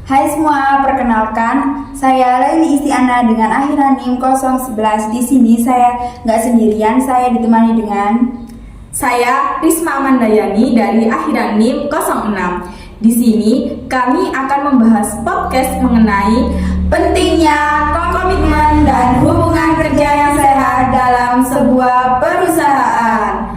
Hai semua, perkenalkan saya Laili Istiana dengan akhiran NIM 011. Di sini saya nggak sendirian, saya ditemani dengan saya Risma Amandayani dari akhiran NIM 06. Di sini kami akan membahas podcast mengenai pentingnya komitmen dan hubungan kerja yang sehat dalam sebuah perusahaan.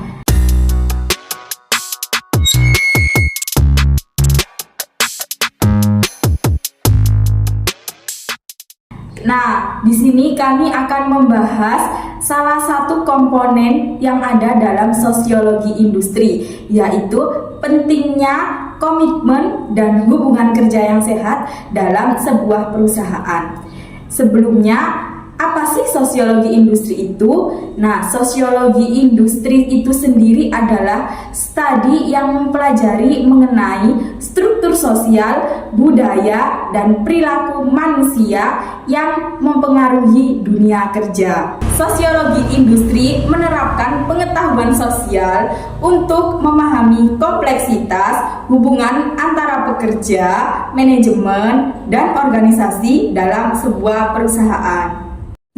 Nah, di sini kami akan membahas salah satu komponen yang ada dalam sosiologi industri, yaitu pentingnya komitmen dan hubungan kerja yang sehat dalam sebuah perusahaan. Sebelumnya, apa sih sosiologi industri itu? Nah, sosiologi industri itu sendiri adalah studi yang mempelajari mengenai struktur sosial, budaya, dan perilaku manusia yang mempengaruhi dunia kerja. Sosiologi industri menerapkan pengetahuan sosial untuk memahami kompleksitas hubungan antara pekerja, manajemen, dan organisasi dalam sebuah perusahaan.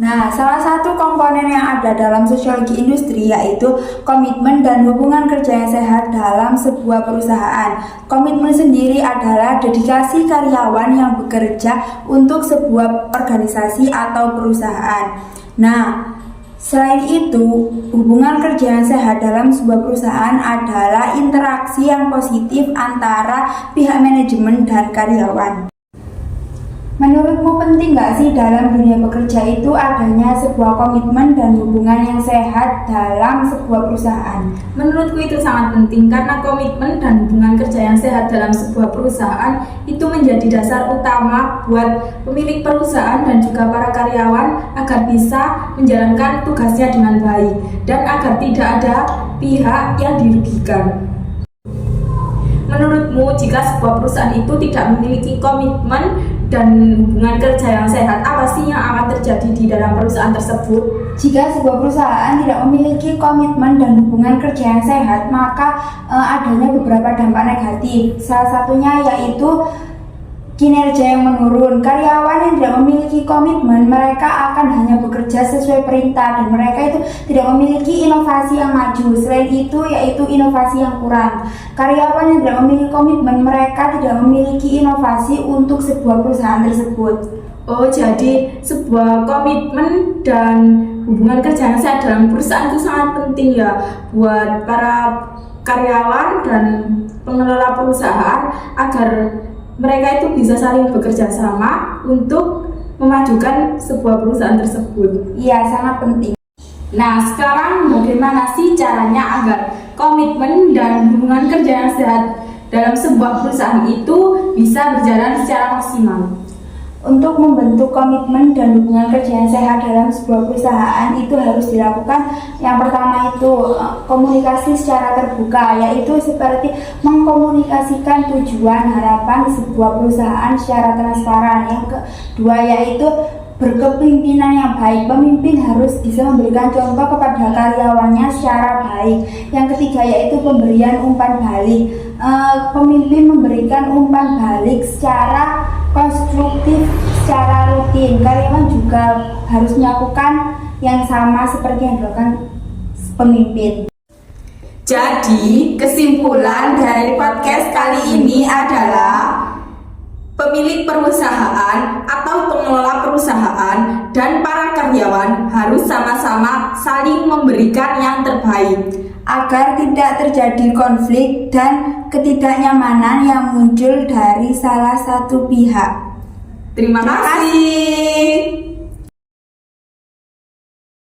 Nah, salah satu komponen yang ada dalam sosiologi industri yaitu komitmen dan hubungan kerja yang sehat dalam sebuah perusahaan. Komitmen sendiri adalah dedikasi karyawan yang bekerja untuk sebuah organisasi atau perusahaan. Nah, selain itu, hubungan kerja yang sehat dalam sebuah perusahaan adalah interaksi yang positif antara pihak manajemen dan karyawan. Menurutmu penting nggak sih dalam dunia bekerja itu adanya sebuah komitmen dan hubungan yang sehat dalam sebuah perusahaan? Menurutku itu sangat penting karena komitmen dan hubungan kerja yang sehat dalam sebuah perusahaan itu menjadi dasar utama buat pemilik perusahaan dan juga para karyawan agar bisa menjalankan tugasnya dengan baik dan agar tidak ada pihak yang dirugikan. Menurutmu, jika sebuah perusahaan itu tidak memiliki komitmen dan hubungan kerja yang sehat, apa sih yang akan terjadi di dalam perusahaan tersebut? Jika sebuah perusahaan tidak memiliki komitmen dan hubungan kerja yang sehat, maka adanya beberapa dampak negatif. Salah satunya yaitu kinerja yang menurun. Karyawan yang tidak memiliki komitmen, mereka akan hanya bekerja sesuai perintah dan mereka itu tidak memiliki inovasi yang maju. Selain itu, yaitu inovasi yang kurang. Karyawan yang tidak memiliki komitmen, mereka tidak memiliki inovasi untuk sebuah perusahaan tersebut. Oh, jadi sebuah komitmen dan hubungan kerja yang sehat dalam perusahaan itu sangat penting ya buat para karyawan dan pengelola perusahaan agar mereka itu bisa saling bekerja sama untuk memajukan sebuah perusahaan tersebut. Iya, sangat penting. Nah, sekarang bagaimana sih caranya agar komitmen dan hubungan kerja yang sehat dalam sebuah perusahaan itu bisa berjalan secara maksimal? Untuk membentuk komitmen dan hubungan kerja yang sehat dalam sebuah perusahaan itu harus dilakukan. Yang pertama itu komunikasi secara terbuka, yaitu seperti mengkomunikasikan tujuan harapan sebuah perusahaan secara transparan. Yang kedua yaitu berkepemimpinan yang baik. Pemimpin harus bisa memberikan contoh kepada karyawannya secara baik. Yang ketiga yaitu pemberian umpan balik. Pemimpin memberikan umpan balik secara konstruktif secara rutin. Karyawan juga harus melakukan yang sama seperti yang dilakukan pemimpin. Jadi, kesimpulan dari podcast kali ini adalah pemilik perusahaan atau pengelola perusahaan dan para karyawan harus sama-sama saling memberikan yang terbaik agar tidak terjadi konflik dan ketidaknyamanan yang muncul dari salah satu pihak. Terima kasih.